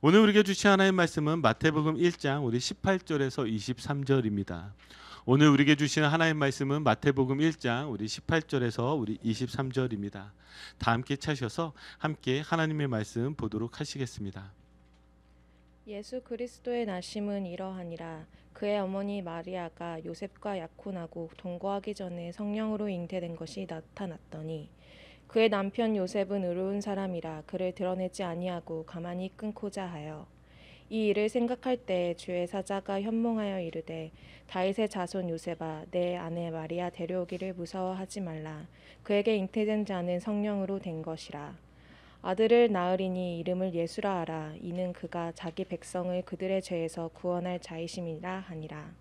오늘 우리에게 주신 하나님 말씀은 마태복음 1장 우리 18절에서 23절입니다. 오늘 우리에게 주시는 하나님 말씀은 마태복음 1장 우리 18절에서 우리 23절입니다. 다 함께 차셔서 함께 하나님의 말씀 보도록 하시겠습니다. 예수 그리스도의 나심은 이러하니라. 그의 어머니 마리아가 요셉과 약혼하고 동거하기 전에 성령으로 잉태된 것이 나타났더니 그의 남편 요셉은 의로운 사람이라 그를 드러내지 아니하고 가만히 끊고자 하여 이 일을 생각할 때 주의 사자가 현몽하여 이르되 다윗의 자손 요셉아 내 아내 마리아 데려오기를 무서워하지 말라. 그에게 잉태된 자는 성령으로 된 것이라. 아들을 낳으리니 이름을 예수라 하라. 이는 그가 자기 백성을 그들의 죄에서 구원할 자이심이라 하니라.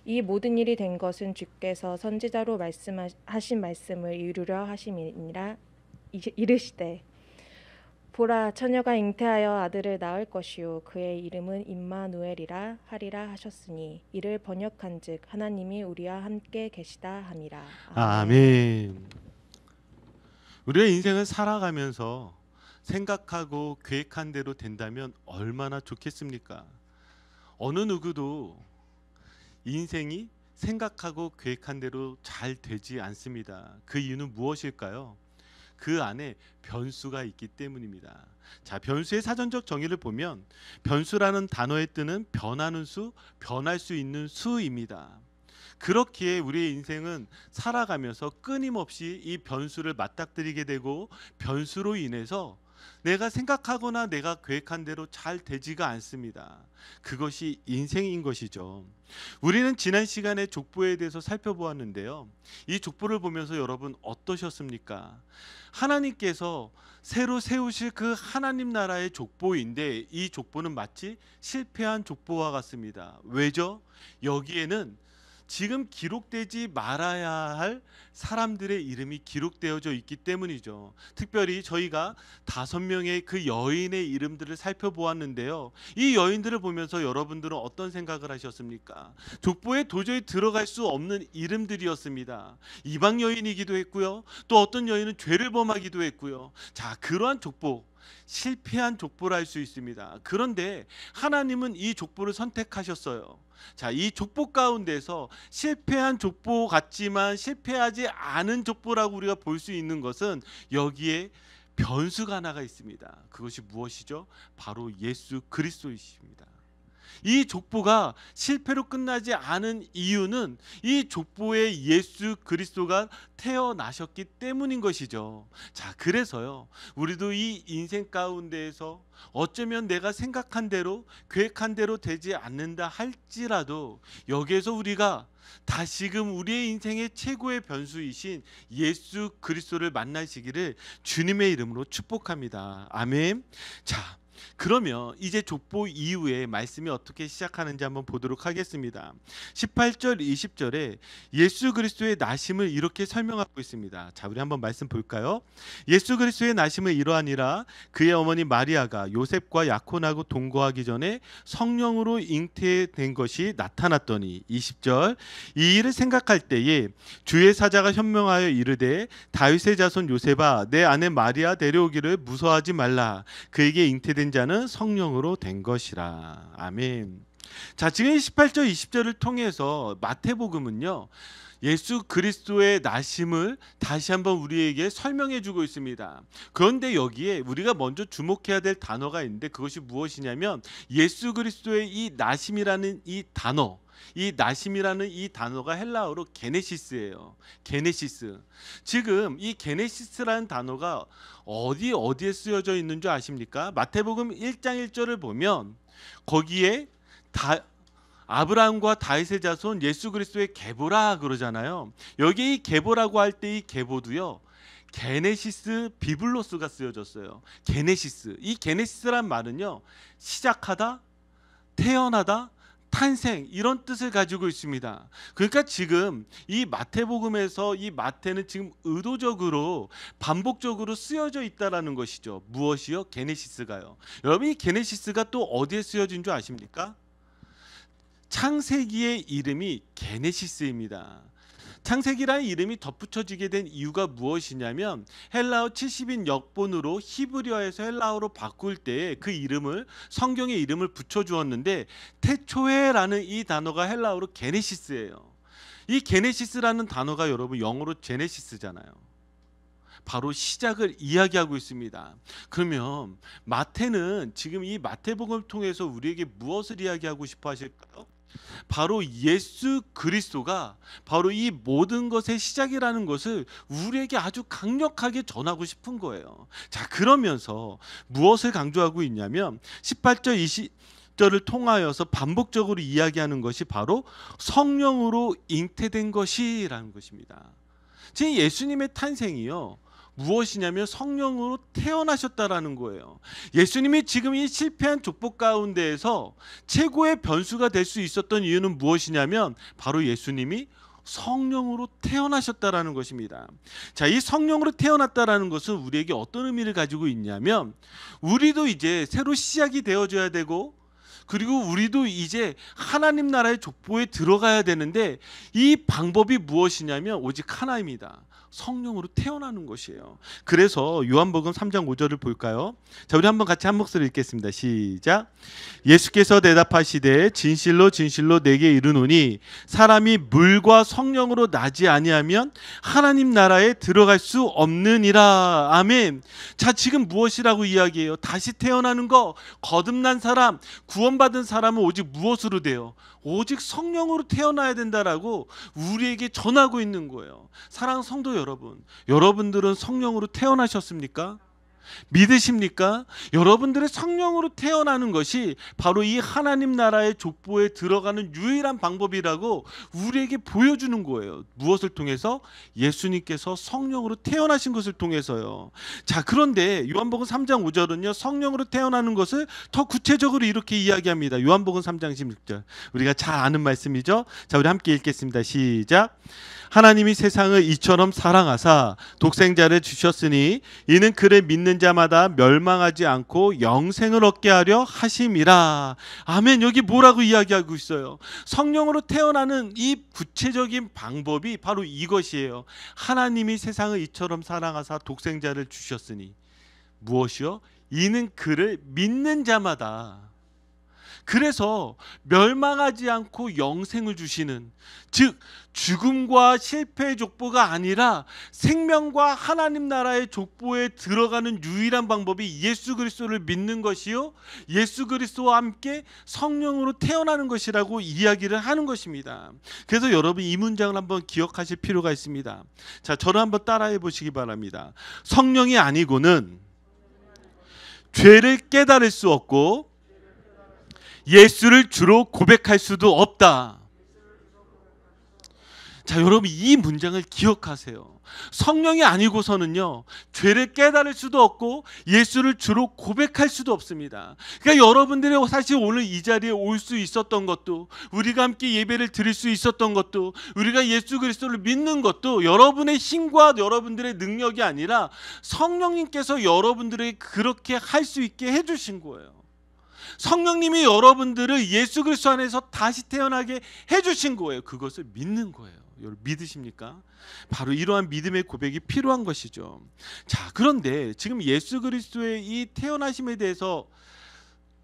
이 모든 일이 된 것은 주께서 선지자로 말씀하신 말씀을 이루려 하심이니라. 이르시되 보라 처녀가 잉태하여 아들을 낳을 것이요 그의 이름은 임마누엘이라 하리라 하셨으니 이를 번역한즉 하나님이 우리와 함께 계시다 함이라. 아멘. 아멘. 우리의 인생을 살아가면서 생각하고 계획한 대로 된다면 얼마나 좋겠습니까? 어느 누구도 인생이 생각하고 계획한 대로 잘 되지 않습니다. 그 이유는 무엇일까요? 그 안에 변수가 있기 때문입니다. 자, 변수의 사전적 정의를 보면 변수라는 단어에 뜨는 변하는 수, 변할 수 있는 수입니다. 그렇기에 우리의 인생은 살아가면서 끊임없이 이 변수를 맞닥뜨리게 되고 변수로 인해서 내가 생각하거나 내가 계획한 대로 잘 되지가 않습니다. 그것이 인생인 것이죠. 우리는 지난 시간에 족보에 대해서 살펴보았는데요. 이 족보를 보면서 여러분 어떠셨습니까? 하나님께서 새로 세우실 그 하나님 나라의 족보인데 이 족보는 마치 실패한 족보와 같습니다. 왜죠? 여기에는 지금 기록되지 말아야 할 사람들의 이름이 기록되어져 있기 때문이죠. 특별히 저희가 5명의 그 여인의 이름들을 살펴보았는데요. 이 여인들을 보면서 여러분들은 어떤 생각을 하셨습니까? 족보에 도저히 들어갈 수 없는 이름들이었습니다. 이방 여인이기도 했고요. 또 어떤 여인은 죄를 범하기도 했고요. 자, 그러한 족보, 실패한 족보를 할 수 있습니다. 그런데 하나님은 이 족보를 선택하셨어요. 자, 이 족보 가운데서 실패한 족보 같지만 실패하지 않은 족보라고 우리가 볼 수 있는 것은 여기에 변수가 하나가 있습니다. 그것이 무엇이죠? 바로 예수 그리스도이십니다. 이 족보가 실패로 끝나지 않은 이유는 이 족보에 예수 그리스도가 태어나셨기 때문인 것이죠. 자, 그래서요, 우리도 이 인생 가운데에서 어쩌면 내가 생각한 대로 계획한 대로 되지 않는다 할지라도 여기에서 우리가 다시금 우리의 인생의 최고의 변수이신 예수 그리스도를 만나시기를 주님의 이름으로 축복합니다. 아멘. 자, 그러면 이제 족보 이후에 말씀이 어떻게 시작하는지 한번 보도록 하겠습니다. 18절 20절에 예수 그리스도의 나심을 이렇게 설명하고 있습니다. 자, 우리 한번 말씀 볼까요? 예수 그리스도의 나심은 이러하니라. 그의 어머니 마리아가 요셉과 약혼하고 동거하기 전에 성령으로 잉태된 것이 나타났더니 20절 이 일을 생각할 때에 주의 사자가 현명하여 이르되 다윗의 자손 요셉아 내 아내 마리아 데려오기를 무서워하지 말라. 그에게 잉태된 자는 성령으로 된 것이라. 아멘. 자, 지금 18절 20절을 통해서 마태복음은요, 예수 그리스도의 나심을 다시 한번 우리에게 설명해 주고 있습니다. 그런데 여기에 우리가 먼저 주목해야 될 단어가 있는데 그것이 무엇이냐면 예수 그리스도의 이 나심이라는 이 단어, 이 나심이라는 이 단어가 헬라어로 게네시스예요. 게네시스. 지금 이 게네시스라는 단어가 어디에 쓰여져 있는 줄 아십니까? 마태복음 1장 1절을 보면 거기에 아브라함과 다윗의 자손 예수 그리스도의 계보라 그러잖아요. 여기 이 계보라고 할 때 이 계보도요, 게네시스 비블로스가 쓰여졌어요. 게네시스. 이 게네시스란 말은요, 시작하다, 태어나다, 탄생, 이런 뜻을 가지고 있습니다. 그러니까 지금 이 마태복음에서 이 마태는 지금 의도적으로 반복적으로 쓰여져 있다라는 것이죠. 무엇이요? 게네시스가요. 여러분, 이 게네시스가 또 어디에 쓰여진 줄 아십니까? 창세기의 이름이 게네시스입니다. 창세기라는 이름이 덧붙여지게 된 이유가 무엇이냐면 헬라어 70인 역본으로 히브리어에서 헬라어로 바꿀 때 그 이름을 성경의 이름을 붙여주었는데 태초에라는 이 단어가 헬라어로 게네시스예요. 이 게네시스라는 단어가 여러분 영어로 제네시스잖아요. 바로 시작을 이야기하고 있습니다. 그러면 마태는 지금 이 마태복음을 통해서 우리에게 무엇을 이야기하고 싶어 하실까요? 바로 예수 그리스도가 바로 이 모든 것의 시작이라는 것을 우리에게 아주 강력하게 전하고 싶은 거예요. 자, 그러면서 무엇을 강조하고 있냐면 18절 20절을 통하여서 반복적으로 이야기하는 것이 바로 성령으로 잉태된 것이라는 것입니다. 지금 예수님의 탄생이요, 무엇이냐면 성령으로 태어나셨다라는 거예요. 예수님이 지금 이 실패한 족보 가운데에서 최고의 변수가 될 수 있었던 이유는 무엇이냐면 바로 예수님이 성령으로 태어나셨다라는 것입니다. 자, 이 성령으로 태어났다라는 것은 우리에게 어떤 의미를 가지고 있냐면 우리도 이제 새로 시작이 되어져야 되고, 그리고 우리도 이제 하나님 나라의 족보에 들어가야 되는데 이 방법이 무엇이냐면 오직 하나입니다. 성령으로 태어나는 것이에요. 그래서 요한복음 3장 5절을 볼까요? 자, 우리 한번 같이 한 목소리 읽겠습니다. 시작. 예수께서 대답하시되 진실로 진실로 내게 이르노니 사람이 물과 성령으로 나지 아니하면 하나님 나라에 들어갈 수 없느니라. 아멘. 자, 지금 무엇이라고 이야기해요? 다시 태어나는 거, 거듭난 사람, 구원받은 사람은 오직 무엇으로 돼요? 오직 성령으로 태어나야 된다라고 우리에게 전하고 있는 거예요. 사랑하는 성도 여러분, 여러분들은 성령으로 태어나셨습니까? 믿으십니까? 여러분들의 성령으로 태어나는 것이 바로 이 하나님 나라의 족보에 들어가는 유일한 방법이라고 우리에게 보여주는 거예요. 무엇을 통해서? 예수님께서 성령으로 태어나신 것을 통해서요. 자, 그런데 요한복음 3장 5절은요, 성령으로 태어나는 것을 더 구체적으로 이렇게 이야기합니다. 요한복음 3장 16절, 우리가 잘 아는 말씀이죠. 자, 우리 함께 읽겠습니다. 시작. 하나님이 세상을 이처럼 사랑하사 독생자를 주셨으니 이는 그를 믿는 자마다 멸망하지 않고 영생을 얻게 하려 하심이라. 아멘. 여기 뭐라고 이야기하고 있어요? 성령으로 태어나는 이 구체적인 방법이 바로 이것이에요. 하나님이 세상을 이처럼 사랑하사 독생자를 주셨으니 무엇이요? 이는 그를 믿는 자마다, 그래서 멸망하지 않고 영생을 주시는, 즉 죽음과 실패의 족보가 아니라 생명과 하나님 나라의 족보에 들어가는 유일한 방법이 예수 그리스도를 믿는 것이요, 예수 그리스도와 함께 성령으로 태어나는 것이라고 이야기를 하는 것입니다. 그래서 여러분 이 문장을 한번 기억하실 필요가 있습니다. 자, 저를 한번 따라해 보시기 바랍니다. 성령이 아니고는 죄를 깨달을 수 없고 예수를 주로 고백할 수도 없다. 자, 여러분 이 문장을 기억하세요. 성령이 아니고서는요, 죄를 깨달을 수도 없고 예수를 주로 고백할 수도 없습니다. 그러니까 여러분들이 사실 오늘 이 자리에 올 수 있었던 것도, 우리가 함께 예배를 드릴 수 있었던 것도, 우리가 예수 그리스도를 믿는 것도 여러분의 힘과 여러분들의 능력이 아니라 성령님께서 여러분들에게 그렇게 할 수 있게 해주신 거예요. 성령님이 여러분들을 예수 그리스도 안에서 다시 태어나게 해주신 거예요. 그것을 믿는 거예요. 여러분 믿으십니까? 바로 이러한 믿음의 고백이 필요한 것이죠. 자, 그런데 지금 예수 그리스도의 이 태어나심에 대해서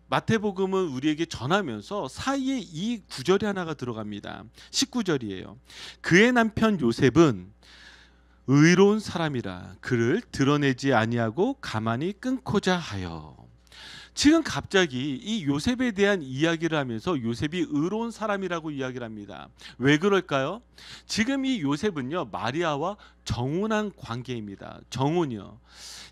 마태복음은 우리에게 전하면서 사이에 이 구절이 하나가 들어갑니다. 19절이에요. 그의 남편 요셉은 의로운 사람이라 그를 드러내지 아니하고 가만히 끊고자 하여. 지금 갑자기 이 요셉에 대한 이야기를 하면서 요셉이 의로운 사람이라고 이야기를 합니다. 왜 그럴까요? 지금 이 요셉은요, 마리아와 정혼한 관계입니다. 정혼이요.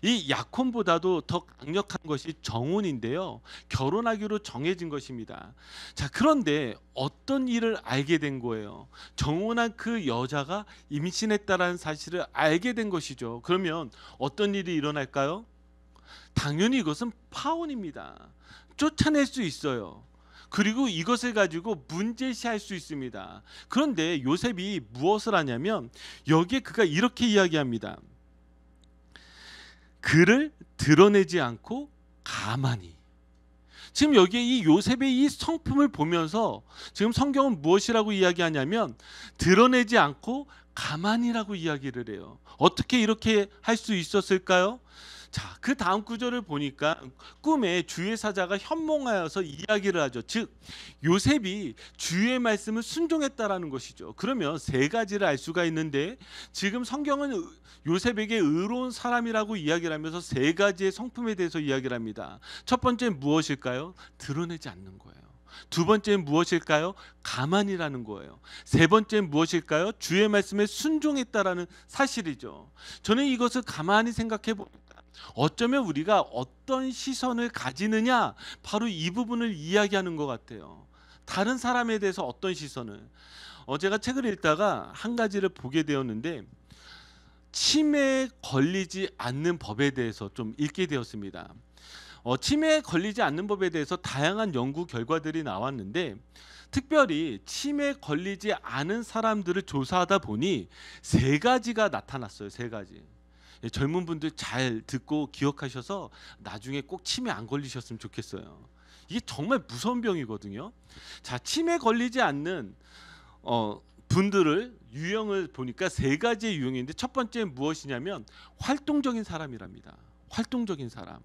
이 약혼보다도 더 강력한 것이 정혼인데요, 결혼하기로 정해진 것입니다. 자, 그런데 어떤 일을 알게 된 거예요? 정혼한 그 여자가 임신했다라는 사실을 알게 된 것이죠. 그러면 어떤 일이 일어날까요? 당연히 이것은 파혼입니다. 쫓아낼 수 있어요. 그리고 이것을 가지고 문제시할 수 있습니다. 그런데 요셉이 무엇을 하냐면 여기에 그가 이렇게 이야기합니다. 그를 드러내지 않고 가만히. 지금 여기에 이 요셉의 이 성품을 보면서 지금 성경은 무엇이라고 이야기하냐면 드러내지 않고 가만히라고 이야기를 해요. 어떻게 이렇게 할 수 있었을까요? 자, 그 다음 구절을 보니까 꿈에 주의 사자가 현몽하여서 이야기를 하죠. 즉 요셉이 주의 말씀을 순종했다라는 것이죠. 그러면 세 가지를 알 수가 있는데 지금 성경은 요셉에게 의로운 사람이라고 이야기를 하면서 세 가지의 성품에 대해서 이야기를 합니다. 첫 번째는 무엇일까요? 드러내지 않는 거예요. 두 번째는 무엇일까요? 가만히라는 거예요. 세 번째는 무엇일까요? 주의 말씀에 순종했다라는 사실이죠. 저는 이것을 가만히 생각해 보니까 어쩌면 우리가 어떤 시선을 가지느냐, 바로 이 부분을 이야기하는 것 같아요. 다른 사람에 대해서 어떤 시선을. 제가 책을 읽다가 한 가지를 보게 되었는데 치매에 걸리지 않는 법에 대해서 좀 읽게 되었습니다. 치매에 걸리지 않는 법에 대해서 다양한 연구 결과들이 나왔는데 특별히 치매에 걸리지 않은 사람들을 조사하다 보니 세 가지가 나타났어요. 세 가지. 젊은 분들 잘 듣고 기억하셔서 나중에 꼭 치매 안 걸리셨으면 좋겠어요. 이게 정말 무서운 병이거든요. 자, 치매 걸리지 않는 분들을 유형을 보니까 세 가지의 유형인데 첫 번째는 무엇이냐면 활동적인 사람이랍니다. 활동적인 사람.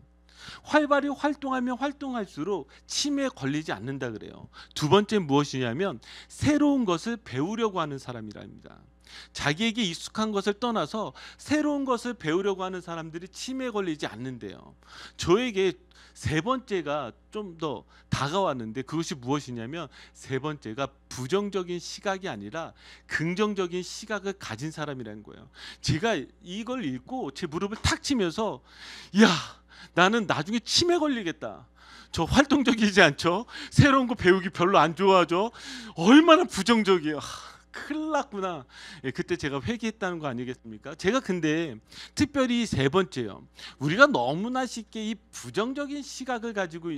활발히 활동하면 활동할수록 치매에 걸리지 않는다 그래요. 두 번째는 무엇이냐면 새로운 것을 배우려고 하는 사람이랍니다. 자기에게 익숙한 것을 떠나서 새로운 것을 배우려고 하는 사람들이 치매에 걸리지 않는데요. 저에게 세 번째가 좀 더 다가왔는데 그것이 무엇이냐면 세 번째가 부정적인 시각이 아니라 긍정적인 시각을 가진 사람이라는 거예요. 제가 이걸 읽고 제 무릎을 탁 치면서 야, 나는 나중에 치매 걸리겠다. 저 활동적이지 않죠? 새로운 거 배우기 별로 안 좋아하죠? 얼마나 부정적이에요. 큰일 났구나. 그때 제가 회개했다는 거 아니겠습니까? 제가 근데 특별히 세 번째요. 우리가 너무나 쉽게 이 부정적인 시각을 가지고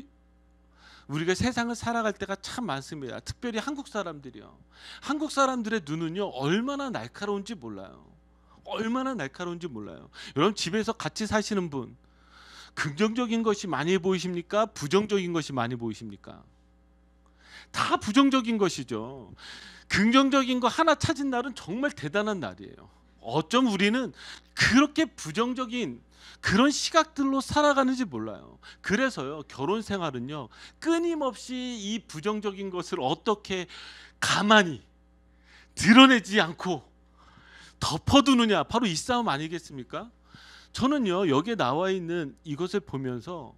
우리가 세상을 살아갈 때가 참 많습니다. 특별히 한국 사람들이요. 한국 사람들의 눈은요 얼마나 날카로운지 몰라요. 얼마나 날카로운지 몰라요. 여러분 집에서 같이 사시는 분 긍정적인 것이 많이 보이십니까? 부정적인 것이 많이 보이십니까? 다 부정적인 것이죠. 긍정적인 거 하나 찾은 날은 정말 대단한 날이에요. 어쩜 우리는 그렇게 부정적인 그런 시각들로 살아가는지 몰라요. 그래서요 결혼 생활은요 끊임없이 이 부정적인 것을 어떻게 가만히 드러내지 않고 덮어두느냐, 바로 이 싸움 아니겠습니까? 저는요 여기에 나와 있는 이것을 보면서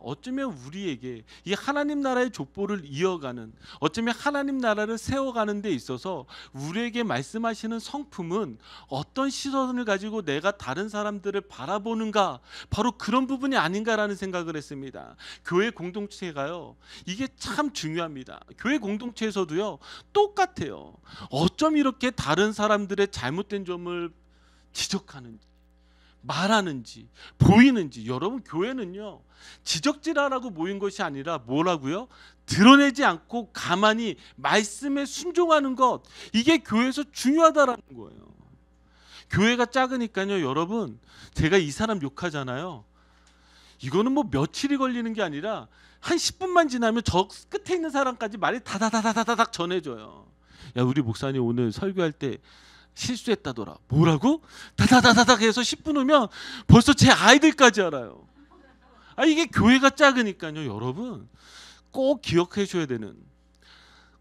어쩌면 우리에게 이 하나님 나라의 족보를 이어가는, 어쩌면 하나님 나라를 세워가는 데 있어서 우리에게 말씀하시는 성품은 어떤 시선을 가지고 내가 다른 사람들을 바라보는가, 바로 그런 부분이 아닌가라는 생각을 했습니다. 교회 공동체가요 이게 참 중요합니다. 교회 공동체에서도요 똑같아요. 어쩜 이렇게 다른 사람들의 잘못된 점을 지적하는지, 말하는지, 보이는지. 여러분 교회는요 지적질하라고 모인 것이 아니라 뭐라고요? 드러내지 않고 가만히 말씀에 순종하는 것, 이게 교회에서 중요하다라는 거예요. 교회가 작으니까요 여러분, 제가 이 사람 욕하잖아요. 이거는 뭐 며칠이 걸리는 게 아니라 한 10분만 지나면 저 끝에 있는 사람까지 말이 다다다다다닥 전해져요. 야, 우리 목사님 오늘 설교할 때 실수했다더라. 뭐라고? 다다다다닥 해서 10분 후면 벌써 제 아이들까지 알아요. 이게 교회가 작으니까요 여러분, 꼭 기억하셔야 되는,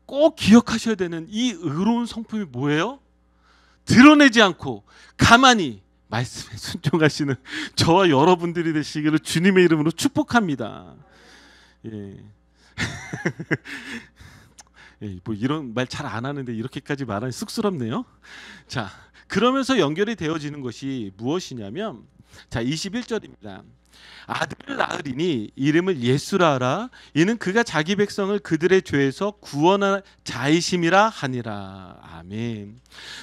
꼭 기억하셔야 되는 이 의로운 성품이 뭐예요? 드러내지 않고 가만히 말씀에 순종하시는 저와 여러분들이 되시기를 주님의 이름으로 축복합니다. 예. 뭐 이런 말 잘 안 하는데 이렇게까지 말하니 쑥스럽네요. 자, 그러면서 연결이 되어지는 것이 무엇이냐면, 자 21절입니다. 아들을 낳으리니 이름을 예수라 하라. 이는 그가 자기 백성을 그들의 죄에서 구원할 자이심이라 하니라. 아멘.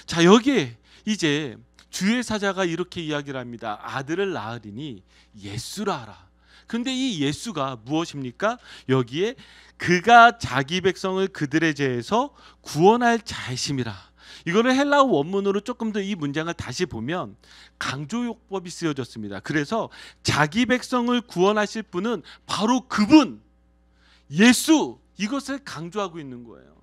자, 여기에 이제 주의 사자가 이렇게 이야기를 합니다. 아들을 낳으리니 예수라 하라. 근데 이 예수가 무엇입니까? 여기에 그가 자기 백성을 그들의 죄에서 구원할 자이심이라. 이거를 헬라어 원문으로 조금 더 이 문장을 다시 보면 강조요법이 쓰여졌습니다. 그래서 자기 백성을 구원하실 분은 바로 그분, 예수, 이것을 강조하고 있는 거예요.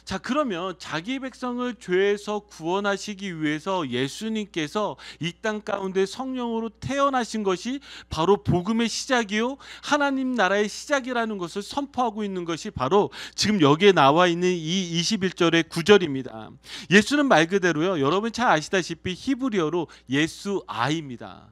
자, 그러면 자기 백성을 죄에서 구원하시기 위해서 예수님께서 이 땅 가운데 성령으로 태어나신 것이 바로 복음의 시작이요 하나님 나라의 시작이라는 것을 선포하고 있는 것이 바로 지금 여기에 나와 있는 이 21절의 9절입니다. 예수는 말 그대로요, 여러분 잘 아시다시피 히브리어로 예수아입니다.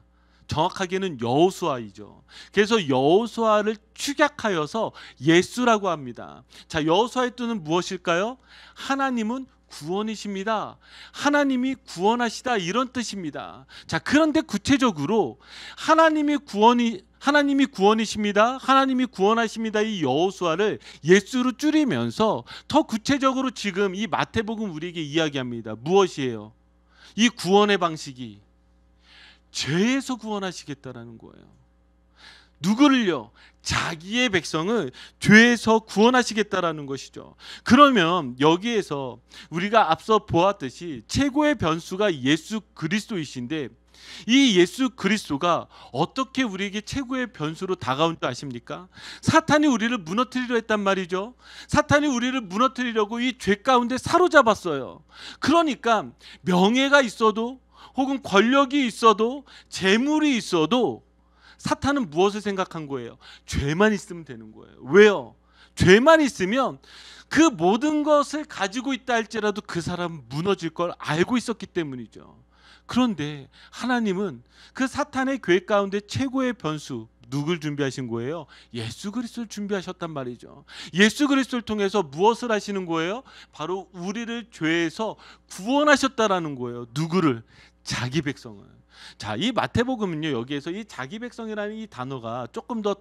정확하게는 여호수아이죠. 그래서 여호수아를 축약하여서 예수라고 합니다. 자, 여호수아의 뜻은 무엇일까요? 하나님은 구원이십니다. 하나님이 구원하시다, 이런 뜻입니다. 자, 그런데 구체적으로 하나님이 구원이십니다, 하나님이 구원하십니다, 이 여호수아를 예수로 줄이면서 더 구체적으로 지금 이 마태복음 우리에게 이야기합니다. 무엇이에요? 이 구원의 방식이 죄에서 구원하시겠다라는 거예요. 누구를요? 자기의 백성을 죄에서 구원하시겠다라는 것이죠. 그러면 여기에서 우리가 앞서 보았듯이 최고의 변수가 예수 그리스도이신데, 이 예수 그리스도가 어떻게 우리에게 최고의 변수로 다가온 줄 아십니까? 사탄이 우리를 무너뜨리려 했단 말이죠. 사탄이 우리를 무너뜨리려고 이 죄 가운데 사로잡았어요. 그러니까 명예가 있어도 혹은 권력이 있어도 재물이 있어도 사탄은 무엇을 생각한 거예요? 죄만 있으면 되는 거예요. 왜요? 죄만 있으면 그 모든 것을 가지고 있다 할지라도 그 사람은 무너질 걸 알고 있었기 때문이죠. 그런데 하나님은 그 사탄의 계획 가운데 최고의 변수, 누굴 준비하신 거예요? 예수 그리스도를 준비하셨단 말이죠. 예수 그리스도를 통해서 무엇을 하시는 거예요? 바로 우리를 죄에서 구원하셨다라는 거예요. 누구를? 자기 백성을. 자, 이 마태복음은요, 여기에서 이 자기 백성이라는 이 단어가 조금 더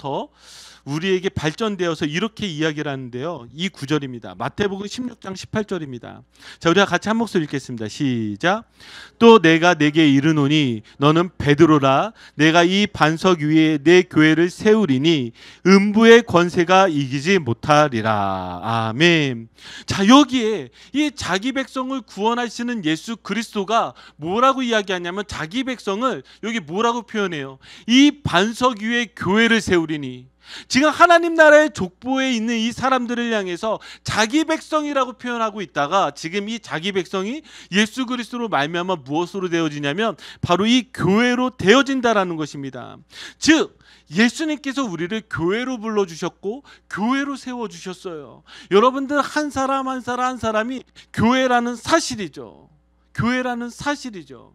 우리에게 발전되어서 이렇게 이야기를 하는데요, 이 구절입니다. 마태복음 16장 18절입니다. 자, 우리가 같이 한 목소리 읽겠습니다. 시작. 또 내가 내게 이르노니 너는 베드로라. 내가 이 반석 위에 내 교회를 세우리니 음부의 권세가 이기지 못하리라. 아멘. 자, 여기에 이 자기 백성을 구원하시는 예수 그리스도가 뭐라고 이야기하냐면, 자기 백성을 여기 뭐라고 표현해요? 이 반석 위에 교회를 세우리니. 지금 하나님 나라의 족보에 있는 이 사람들을 향해서 자기 백성이라고 표현하고 있다가, 지금 이 자기 백성이 예수 그리스도로 말미암아 무엇으로 되어지냐면 바로 이 교회로 되어진다라는 것입니다. 즉 예수님께서 우리를 교회로 불러주셨고 교회로 세워주셨어요. 여러분들 한 사람 한 사람이 교회라는 사실이죠. 교회라는 사실이죠.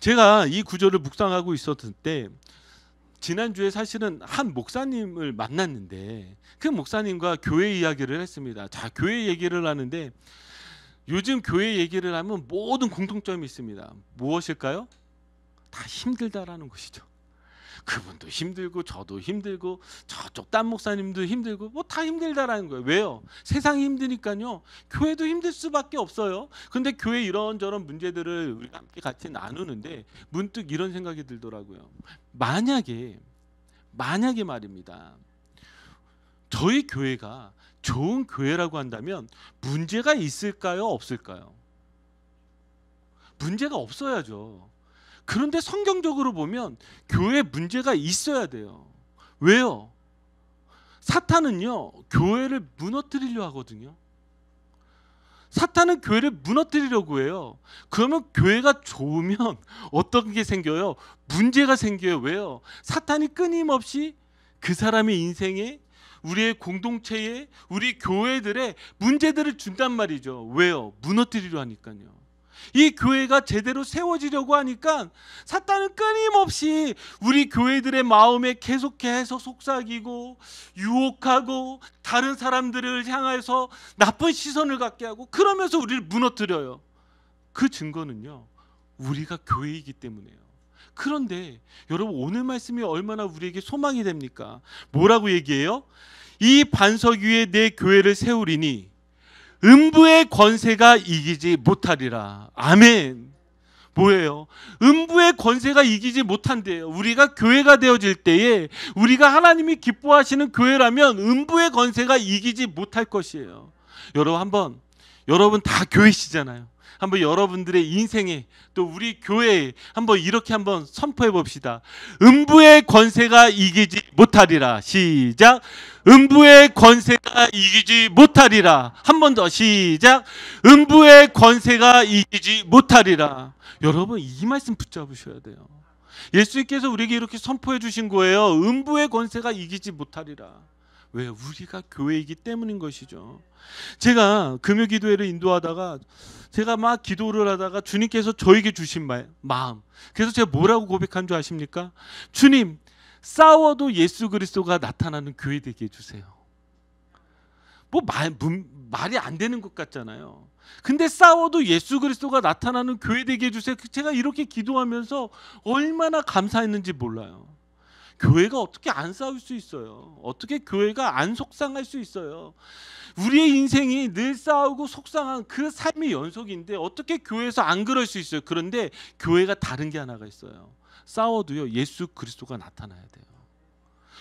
제가 이 구절을 묵상하고 있었을 때 지난주에 사실은 한 목사님을 만났는데 그 목사님과 교회 이야기를 했습니다. 자, 교회 얘기를 하는데 요즘 교회 얘기를 하면 모든 공통점이 있습니다. 무엇일까요? 다 힘들다라는 것이죠. 그분도 힘들고 저도 힘들고 저쪽 딴 목사님도 힘들고 뭐 다 힘들다라는 거예요. 왜요? 세상이 힘드니까요. 교회도 힘들 수밖에 없어요. 근데 교회 이런저런 문제들을 우리가 함께 같이 나누는데 문득 이런 생각이 들더라고요. 만약에 말입니다, 저희 교회가 좋은 교회라고 한다면 문제가 있을까요? 없을까요? 문제가 없어야죠. 그런데 성경적으로 보면 교회에 문제가 있어야 돼요. 왜요? 사탄은요, 교회를 무너뜨리려 하거든요. 사탄은 교회를 무너뜨리려고 해요. 그러면 교회가 좋으면 어떤 게 생겨요? 문제가 생겨요. 왜요? 사탄이 끊임없이 그 사람의 인생에, 우리의 공동체에, 우리 교회들의 문제들을 준단 말이죠. 왜요? 무너뜨리려 하니까요. 이 교회가 제대로 세워지려고 하니까 사탄은 끊임없이 우리 교회들의 마음에 계속해서 속삭이고 유혹하고 다른 사람들을 향해서 나쁜 시선을 갖게 하고 그러면서 우리를 무너뜨려요. 그 증거는요, 우리가 교회이기 때문에요. 그런데 여러분, 오늘 말씀이 얼마나 우리에게 소망이 됩니까? 뭐라고 얘기해요? 이 반석 위에 내 교회를 세우리니 음부의 권세가 이기지 못하리라. 아멘. 뭐예요? 음부의 권세가 이기지 못한대요. 우리가 교회가 되어질 때에, 우리가 하나님이 기뻐하시는 교회라면 음부의 권세가 이기지 못할 것이에요. 여러분 다 교회시잖아요. 한번 여러분들의 인생에 또 우리 교회에 한번 이렇게 한번 선포해 봅시다. 음부의 권세가 이기지 못하리라. 시작. 음부의 권세가 이기지 못하리라. 한 번 더 시작. 음부의 권세가 이기지 못하리라. 여러분 이 말씀 붙잡으셔야 돼요. 예수님께서 우리에게 이렇게 선포해 주신 거예요. 음부의 권세가 이기지 못하리라. 왜? 우리가 교회이기 때문인 것이죠. 제가 금요기도회를 인도하다가 제가 막 기도를 하다가 주님께서 저에게 주신 마음, 그래서 제가 뭐라고 고백한 줄 아십니까? 주님, 싸워도 예수 그리스도가 나타나는 교회 되게 해주세요. 뭐 말이 안 되는 것 같잖아요. 근데 싸워도 예수 그리스도가 나타나는 교회 되게 해주세요. 제가 이렇게 기도하면서 얼마나 감사했는지 몰라요. 교회가 어떻게 안 싸울 수 있어요? 어떻게 교회가 안 속상할 수 있어요? 우리의 인생이 늘 싸우고 속상한 그 삶의 연속인데 어떻게 교회에서 안 그럴 수 있어요? 그런데 교회가 다른 게 하나가 있어요. 싸워도요 예수 그리스도가 나타나야 돼요.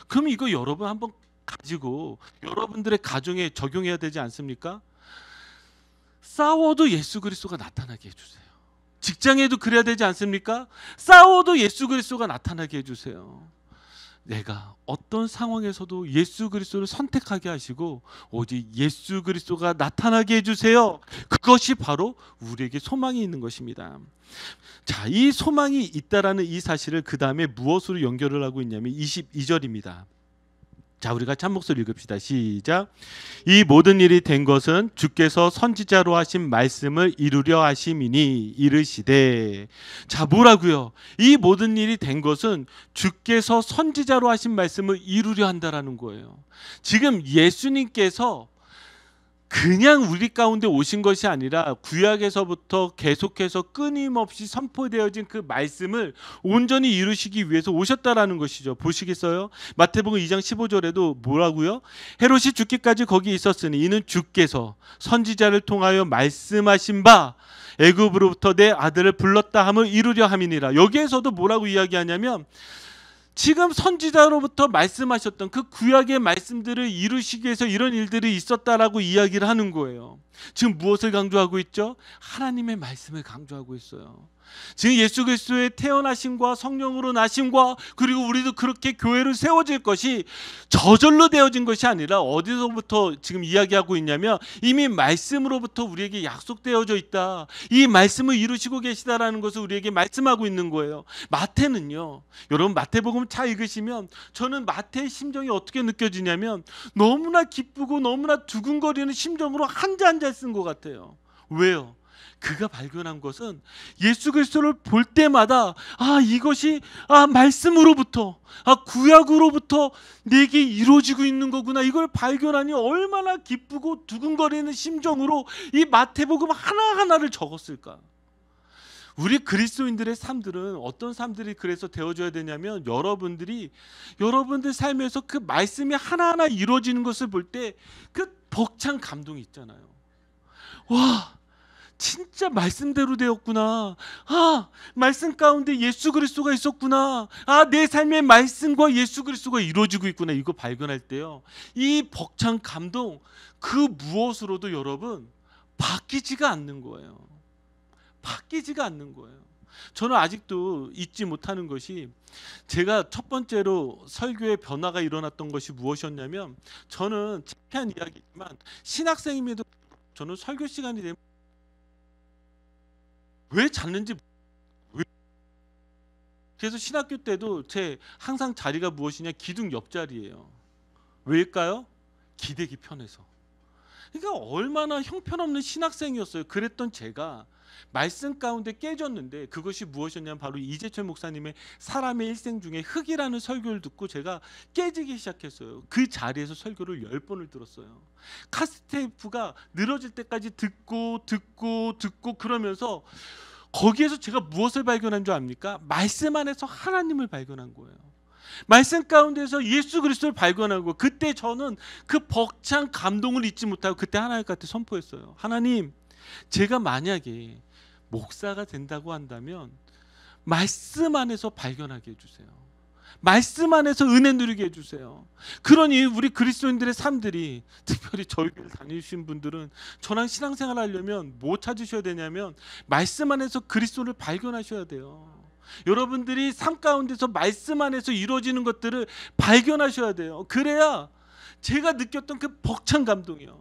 그럼 이거 여러분 한번 가지고 여러분들의 가정에 적용해야 되지 않습니까? 싸워도 예수 그리스도가 나타나게 해주세요. 직장에도 그래야 되지 않습니까? 싸워도 예수 그리스도가 나타나게 해주세요. 내가 어떤 상황에서도 예수 그리스도를 선택하게 하시고 오직 예수 그리스도가 나타나게 해주세요. 그것이 바로 우리에게 소망이 있는 것입니다. 자, 이 소망이 있다라는 이 사실을 그 다음에 무엇으로 연결을 하고 있냐면 22절입니다. 자, 우리 같이 한 목소리 읽읍시다. 시작. 이 모든 일이 된 것은 주께서 선지자로 하신 말씀을 이루려 하심이니 이르시되. 자, 뭐라고요? 이 모든 일이 된 것은 주께서 선지자로 하신 말씀을 이루려 한다라는 거예요. 지금 예수님께서 그냥 우리 가운데 오신 것이 아니라 구약에서부터 계속해서 끊임없이 선포되어진 그 말씀을 온전히 이루시기 위해서 오셨다라는 것이죠. 보시겠어요? 마태복음 2장 15절에도 뭐라고요? 헤롯이 죽기까지 거기 있었으니 이는 주께서 선지자를 통하여 말씀하신 바 애굽으로부터 내 아들을 불렀다 함을 이루려 함이니라. 여기에서도 뭐라고 이야기하냐면 지금 선지자로부터 말씀하셨던 그 구약의 말씀들을 이루시기 위해서 이런 일들이 있었다라고 이야기를 하는 거예요. 지금 무엇을 강조하고 있죠? 하나님의 말씀을 강조하고 있어요. 지금 예수 그리스도의 태어나심과 성령으로 나심과 그리고 우리도 그렇게 교회를 세워질 것이 저절로 되어진 것이 아니라 어디서부터 지금 이야기하고 있냐면 이미 말씀으로부터 우리에게 약속되어져 있다. 이 말씀을 이루시고 계시다라는 것을 우리에게 말씀하고 있는 거예요. 마태는요. 여러분 마태복음 잘 읽으시면 저는 마태의 심정이 어떻게 느껴지냐면 너무나 기쁘고 너무나 두근거리는 심정으로 한자 한자 쓴 것 같아요. 왜요? 그가 발견한 것은 예수 그리스도를 볼 때마다 이것이 말씀으로부터 구약으로부터 내게 이루어지고 있는 거구나. 이걸 발견하니 얼마나 기쁘고 두근거리는 심정으로 이 마태복음 하나하나를 적었을까. 우리 그리스도인들의 삶들은 어떤 삶들이 그래서 되어줘야 되냐면 여러분들 삶에서 그 말씀이 하나하나 이루어지는 것을 볼 때 그 벅찬 감동이 있잖아요. 와, 진짜 말씀대로 되었구나. 말씀 가운데 예수 그리스도가 있었구나. 내 삶의 말씀과 예수 그리스도가 이루어지고 있구나. 이거 발견할 때요, 이 벅찬 감동 그 무엇으로도 여러분 바뀌지가 않는 거예요. 바뀌지가 않는 거예요. 저는 아직도 잊지 못하는 것이 제가 첫 번째로 설교의 변화가 일어났던 것이 무엇이었냐면 저는 창피한 이야기지만 신학생임에도 저는 설교 시간이 되면 왜 잤는지 그래서 신학교 때도 제 항상 자리가 무엇이냐 기둥 옆자리예요. 왜일까요? 기대기 편해서. 그러니까 얼마나 형편없는 신학생이었어요. 그랬던 제가 말씀 가운데 깨졌는데 그것이 무엇이었냐면 바로 이재철 목사님의 사람의 일생 중에 흙이라는 설교를 듣고 제가 깨지기 시작했어요. 그 자리에서 설교를 10번을 들었어요. 카세트테이프가 늘어질 때까지 듣고 그러면서 거기에서 제가 무엇을 발견한 줄 압니까? 말씀 안에서 하나님을 발견한 거예요. 말씀 가운데서 예수 그리스도를 발견하고 그때 저는 그 벅찬 감동을 잊지 못하고 그때 하나님한테 선포했어요. 하나님, 제가 만약에 목사가 된다고 한다면 말씀 안에서 발견하게 해주세요. 말씀 안에서 은혜 누리게 해주세요. 그러니 우리 그리스도인들의 삶들이, 특별히 저희 교회 다니신 분들은 저랑 신앙생활 하려면 뭐 찾으셔야 되냐면 말씀 안에서 그리스도를 발견하셔야 돼요. 여러분들이 삶 가운데서 말씀 안에서 이루어지는 것들을 발견하셔야 돼요. 그래야 제가 느꼈던 그 벅찬 감동이요,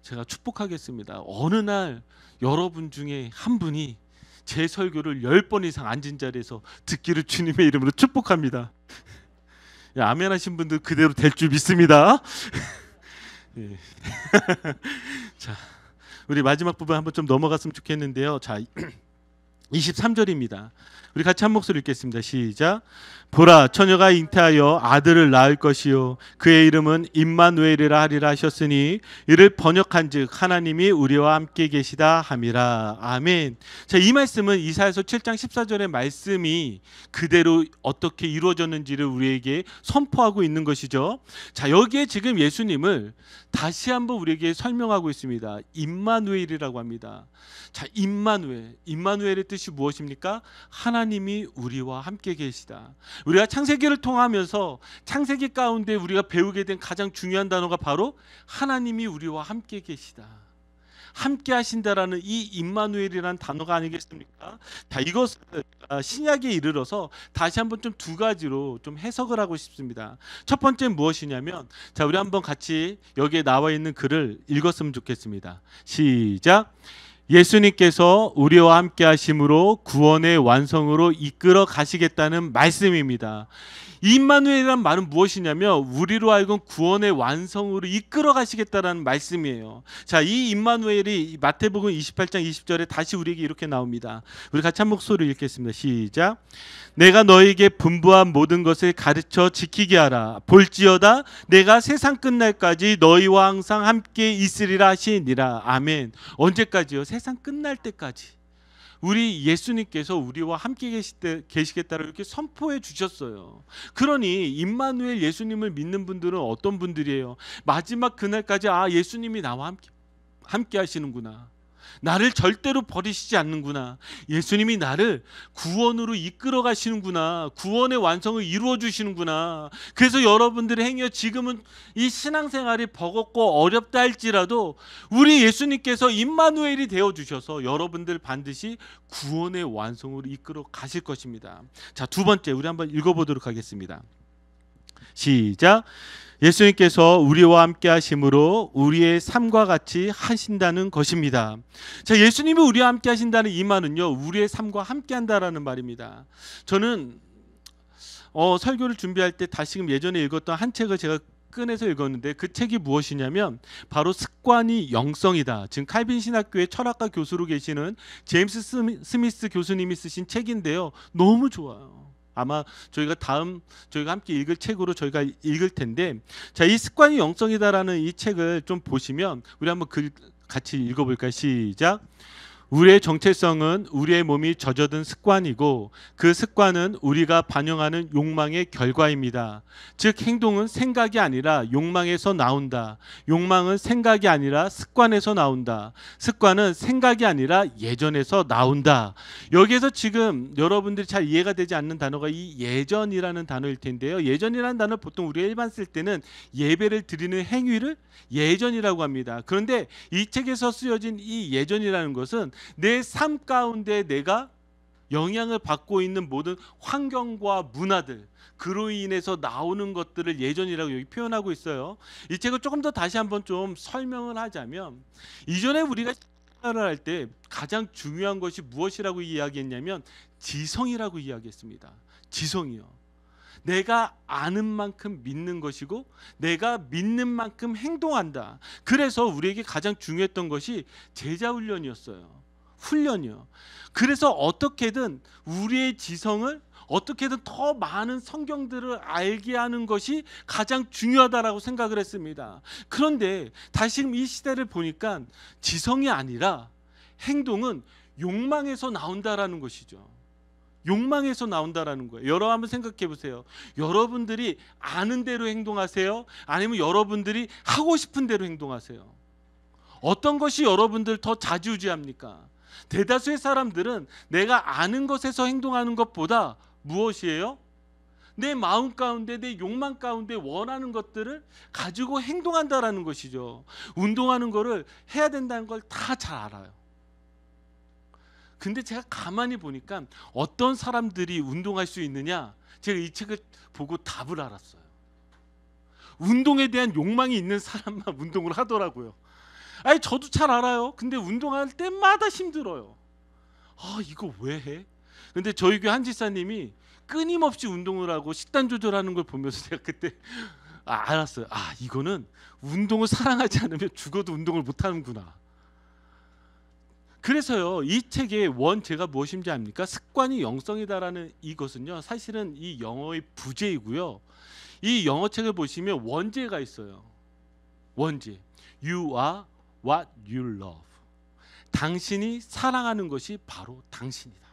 제가 축복하겠습니다. 어느 날 여러분 중에 한 분이 제 설교를 10번 이상 앉은 자리에서 듣기를 주님의 이름으로 축복합니다. 아멘 하신 분들 그대로 될 줄 믿습니다. 예. 자, 우리 마지막 부분 한번 좀 넘어갔으면 좋겠는데요. 자, 23절입니다. 우리 같이 한 목소리 읽겠습니다. 시작. 보라, 처녀가 잉태하여 아들을 낳을 것이요 그의 이름은 임마누엘이라 하리라 하셨으니 이를 번역한즉 하나님이 우리와 함께 계시다 함이라. 아멘. 자, 이 말씀은 이사야서 7장 14절의 말씀이 그대로 어떻게 이루어졌는지를 우리에게 선포하고 있는 것이죠. 자, 여기에 지금 예수님을 다시 한번 우리에게 설명하고 있습니다. 임마누엘이라고 합니다. 자, 임마누엘의 뜻이 무엇입니까? 하나님이 우리와 함께 계시다. 우리가 창세기를 통하면서 창세기 가운데 우리가 배우게 된 가장 중요한 단어가 바로 하나님이 우리와 함께 계시다, 함께 하신다라는 이 임마누엘이라는 단어가 아니겠습니까? 자, 이것을 신약에 이르러서 다시 한번 좀 두 가지로 좀 해석을 하고 싶습니다. 첫 번째는 무엇이냐면, 자, 우리 한번 같이 여기에 나와 있는 글을 읽었으면 좋겠습니다. 시작. 예수님께서 우리와 함께 하심으로 구원의 완성으로 이끌어 가시겠다는 말씀입니다. 임마누엘이란 말은 무엇이냐면 우리로 하여금 구원의 완성으로 이끌어 가시겠다라는 말씀이에요. 자, 이 임마누엘이 마태복음 28장 20절에 다시 우리에게 이렇게 나옵니다. 우리 같이 한 목소리 읽겠습니다. 시작. 내가 너에게 분부한 모든 것을 가르쳐 지키게 하라. 볼지어다 내가 세상 끝날까지 너희와 항상 함께 있으리라 하시니라. 아멘. 언제까지요? 세상 끝날 때까지 우리 예수님께서 우리와 함께 계시겠다를 이렇게 선포해 주셨어요. 그러니 임마누엘 예수님을 믿는 분들은 어떤 분들이에요? 마지막 그날까지 예수님이 나와 함께 하시는구나, 나를 절대로 버리시지 않는구나, 예수님이 나를 구원으로 이끌어 가시는구나, 구원의 완성을 이루어 주시는구나. 그래서 여러분들의 행여 지금은 이 신앙생활이 버겁고 어렵다 할지라도 우리 예수님께서 임마누엘이 되어 주셔서 여러분들 반드시 구원의 완성으로 이끌어 가실 것입니다. 자, 두 번째 우리 한번 읽어보도록 하겠습니다. 시작. 예수님께서 우리와 함께 하심으로 우리의 삶과 같이 하신다는 것입니다. 자, 예수님이 우리와 함께 하신다는 이 말은요, 우리의 삶과 함께 한다라는 말입니다. 저는 설교를 준비할 때 다시금 예전에 읽었던 한 책을 제가 꺼내서 읽었는데 그 책이 무엇이냐면 바로 습관이 영성이다. 지금 칼빈 신학교의 철학과 교수로 계시는 제임스 스미스 교수님이 쓰신 책인데요, 너무 좋아요. 아마 저희가 함께 읽을 책으로 저희가 읽을 텐데, 자, 이 습관이 영성이다라는 이 책을 좀 보시면 우리 한번 같이 읽어볼까요? 시작. 우리의 정체성은 우리의 몸이 젖어든 습관이고 그 습관은 우리가 반영하는 욕망의 결과입니다. 즉 행동은 생각이 아니라 욕망에서 나온다. 욕망은 생각이 아니라 습관에서 나온다. 습관은 생각이 아니라 예전에서 나온다. 여기에서 지금 여러분들이 잘 이해가 되지 않는 단어가 이 예전이라는 단어일 텐데요. 예전이라는 단어 보통 우리가 일반 쓸 때는 예배를 드리는 행위를 예전이라고 합니다. 그런데 이 책에서 쓰여진 이 예전이라는 것은 내 삶 가운데 내가 영향을 받고 있는 모든 환경과 문화들, 그로 인해서 나오는 것들을 예전이라고 여기 표현하고 있어요. 이 책을 조금 더 다시 한번 좀 설명을 하자면, 이전에 우리가 생활을 할 때 가장 중요한 것이 무엇이라고 이야기했냐면 지성이라고 이야기했습니다. 지성이요. 내가 아는 만큼 믿는 것이고 내가 믿는 만큼 행동한다. 그래서 우리에게 가장 중요했던 것이 제자 훈련이었어요. 훈련이요. 그래서 어떻게든 우리의 지성을 어떻게든 더 많은 성경들을 알게 하는 것이 가장 중요하다라고 생각을 했습니다. 그런데 다시금 이 시대를 보니까 지성이 아니라 행동은 욕망에서 나온다라는 것이죠. 욕망에서 나온다라는 거예요. 여러분 한번 생각해 보세요. 여러분들이 아는 대로 행동하세요? 아니면 여러분들이 하고 싶은 대로 행동하세요? 어떤 것이 여러분들 더 좌지우지합니까? 대다수의 사람들은 내가 아는 것에서 행동하는 것보다 무엇이에요? 내 마음 가운데, 내 욕망 가운데 원하는 것들을 가지고 행동한다라는 것이죠. 운동하는 거를 해야 된다는 걸 다 잘 알아요. 근데 제가 가만히 보니까 어떤 사람들이 운동할 수 있느냐, 제가 이 책을 보고 답을 알았어요. 운동에 대한 욕망이 있는 사람만 운동을 하더라고요. 아니 저도 잘 알아요. 근데 운동할 때마다 힘들어요. 아 이거 왜 해? 근데 저희 교회 한 집사님이 끊임없이 운동을 하고 식단 조절하는 걸 보면서 제가 그때 알았어요. 아 이거는 운동을 사랑하지 않으면 죽어도 운동을 못하는구나. 그래서요 이 책의 원제가 무엇인지 압니까? 습관이 영성이다라는 이것은요 사실은 이 영어의 부제이고요. 이 영어 책을 보시면 원제가 있어요. 원제. You are what you love. 당신이 사랑하는 것이 바로 당신이다.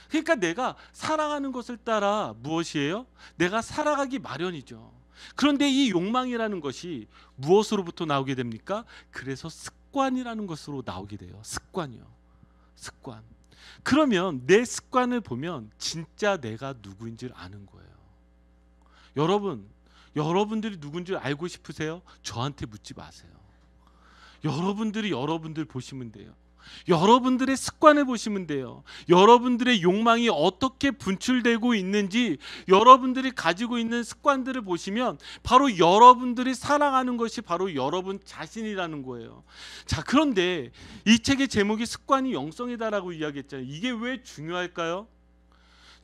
그러니까 내가 사랑하는 것을 따라 무엇이에요? 내가 살아가기 마련이죠. 그런데 이 욕망이라는 것이 무엇으로부터 나오게 됩니까? 그래서 습관이라는 것으로 나오게 돼요. 습관이요. 습관. 그러면 내 습관을 보면 진짜 내가 누구인지를 아는 거예요. 여러분들이 누군지 알고 싶으세요? 저한테 묻지 마세요. 여러분들이 여러분들 보시면 돼요. 여러분들의 습관을 보시면 돼요. 여러분들의 욕망이 어떻게 분출되고 있는지 여러분들이 가지고 있는 습관들을 보시면 바로 여러분들이 사랑하는 것이 바로 여러분 자신이라는 거예요. 자, 그런데 이 책의 제목이 습관이 영성이다라고 이야기했잖아요. 이게 왜 중요할까요?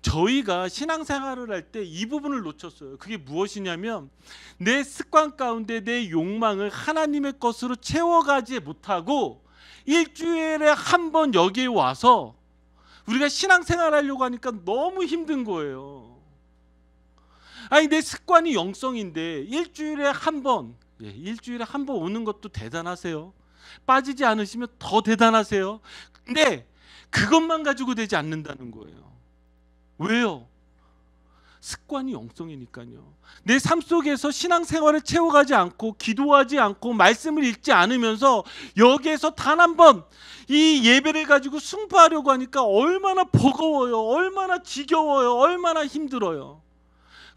저희가 신앙생활을 할 때 이 부분을 놓쳤어요. 그게 무엇이냐면 내 습관 가운데 내 욕망을 하나님의 것으로 채워가지 못하고 일주일에 한 번 여기에 와서 우리가 신앙생활 하려고 하니까 너무 힘든 거예요. 아니 내 습관이 영성인데 일주일에 한 번, 일주일에 한 번 오는 것도 대단하세요. 빠지지 않으시면 더 대단하세요. 근데 그것만 가지고 되지 않는다는 거예요. 왜요? 습관이 영성이니까요. 내 삶 속에서 신앙생활을 채워가지 않고 기도하지 않고 말씀을 읽지 않으면서 여기에서 단 한 번 이 예배를 가지고 승부하려고 하니까 얼마나 버거워요. 얼마나 지겨워요. 얼마나 힘들어요.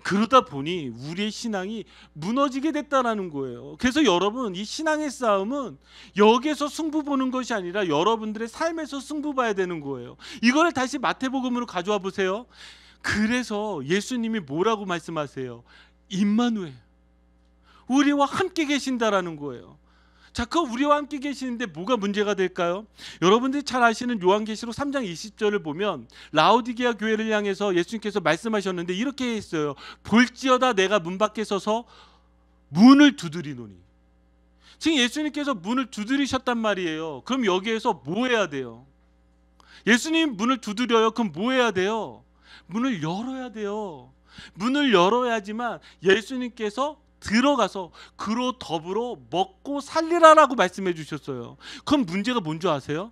그러다 보니 우리의 신앙이 무너지게 됐다라는 거예요. 그래서 여러분 이 신앙의 싸움은 여기에서 승부 보는 것이 아니라 여러분들의 삶에서 승부 봐야 되는 거예요. 이거를 다시 마태복음으로 가져와 보세요. 그래서 예수님이 뭐라고 말씀하세요? 임마누엘, 우리와 함께 계신다라는 거예요. 자, 그 우리와 함께 계시는데 뭐가 문제가 될까요? 여러분들이 잘 아시는 요한계시록 3장 20절을 보면 라오디게아 교회를 향해서 예수님께서 말씀하셨는데 이렇게 했어요. 볼지어다 내가 문 밖에 서서 문을 두드리노니. 지금 예수님께서 문을 두드리셨단 말이에요. 그럼 여기에서 뭐 해야 돼요? 예수님 문을 두드려요. 그럼 뭐 해야 돼요? 문을 열어야 돼요. 문을 열어야지만 예수님께서 들어가서 그로 더불어 먹고 살리라라고 말씀해 주셨어요. 그럼 문제가 뭔지 아세요?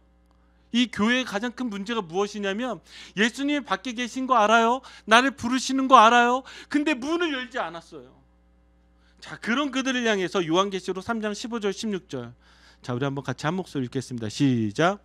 이 교회의 가장 큰 문제가 무엇이냐면 예수님이 밖에 계신 거 알아요? 나를 부르시는 거 알아요? 근데 문을 열지 않았어요. 자, 그런 그들을 향해서 요한계시록 3장 15절 16절, 자 우리 한번 같이 한 목소리 읽겠습니다. 시작.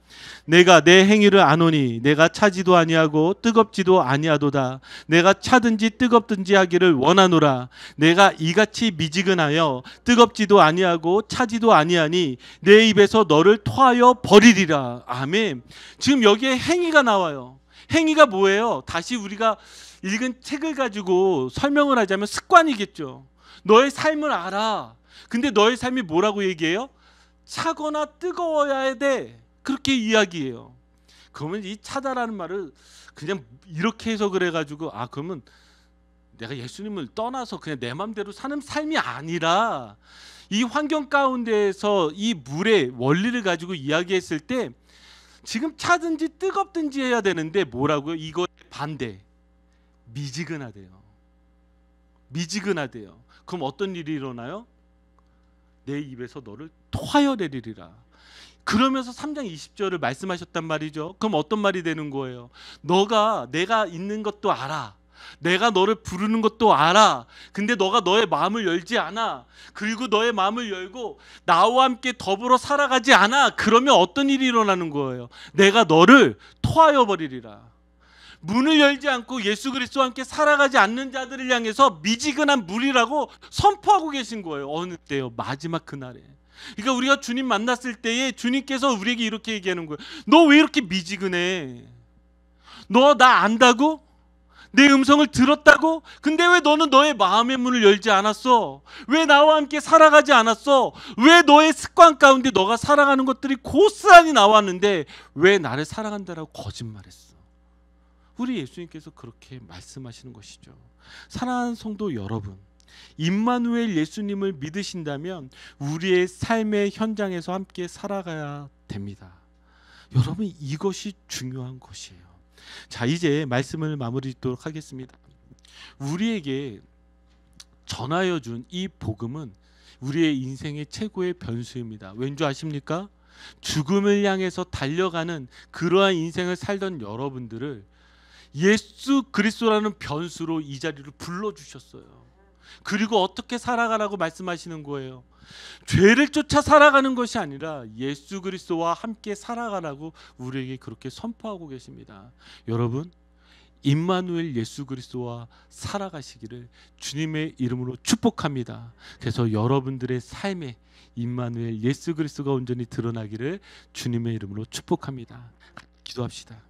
내가 내 행위를 아노니 내가 차지도 아니하고 뜨겁지도 아니하도다. 내가 차든지 뜨겁든지 하기를 원하노라. 내가 이같이 미지근하여 뜨겁지도 아니하고 차지도 아니하니 내 입에서 너를 토하여 버리리라. 아멘. 지금 여기에 행위가 나와요. 행위가 뭐예요? 다시 우리가 읽은 책을 가지고 설명을 하자면 습관이겠죠. 너의 삶을 알아. 근데 너의 삶이 뭐라고 얘기해요? 차거나 뜨거워야 돼. 그렇게 이야기해요. 그러면 이 차다라는 말을 그냥 이렇게 해석을 해가지고 아 그러면 내가 예수님을 떠나서 그냥 내 맘대로 사는 삶이 아니라 이 환경 가운데에서 이 물의 원리를 가지고 이야기했을 때 지금 차든지 뜨겁든지 해야 되는데 뭐라고요? 이거의 반대. 미지근하대요. 미지근하대요. 그럼 어떤 일이 일어나요? 내 입에서 너를 토하여 내리리라. 그러면서 3장 20절을 말씀하셨단 말이죠. 그럼 어떤 말이 되는 거예요? 너가 내가 있는 것도 알아. 내가 너를 부르는 것도 알아. 근데 너가 너의 마음을 열지 않아. 그리고 너의 마음을 열고 나와 함께 더불어 살아가지 않아. 그러면 어떤 일이 일어나는 거예요? 내가 너를 토하여 버리리라. 문을 열지 않고 예수 그리스도와 함께 살아가지 않는 자들을 향해서 미지근한 물이라고 선포하고 계신 거예요. 어느 때요? 마지막 그날에. 그러니까 우리가 주님 만났을 때에 주님께서 우리에게 이렇게 얘기하는 거예요. 너 왜 이렇게 미지근해? 너 나 안다고? 내 음성을 들었다고? 근데 왜 너는 너의 마음의 문을 열지 않았어? 왜 나와 함께 살아가지 않았어? 왜 너의 습관 가운데 너가 살아가는 것들이 고스란히 나왔는데 왜 나를 사랑한다라고 거짓말했어? 우리 예수님께서 그렇게 말씀하시는 것이죠. 사랑하는 성도 여러분, 임마누엘 예수님을 믿으신다면 우리의 삶의 현장에서 함께 살아가야 됩니다. 여러분, 이것이 중요한 것이에요. 자, 이제 말씀을 마무리 짓도록 하겠습니다. 우리에게 전하여 준 이 복음은 우리의 인생의 최고의 변수입니다. 왠지 아십니까? 죽음을 향해서 달려가는 그러한 인생을 살던 여러분들을 예수 그리스도라는 변수로 이 자리로 불러주셨어요. 그리고 어떻게 살아가라고 말씀하시는 거예요? 죄를 쫓아 살아가는 것이 아니라 예수 그리스도와 함께 살아가라고 우리에게 그렇게 선포하고 계십니다. 여러분, 임마누엘 예수 그리스도와 살아가시기를 주님의 이름으로 축복합니다. 그래서 여러분들의 삶에 임마누엘 예수 그리스도가 온전히 드러나기를 주님의 이름으로 축복합니다. 기도합시다.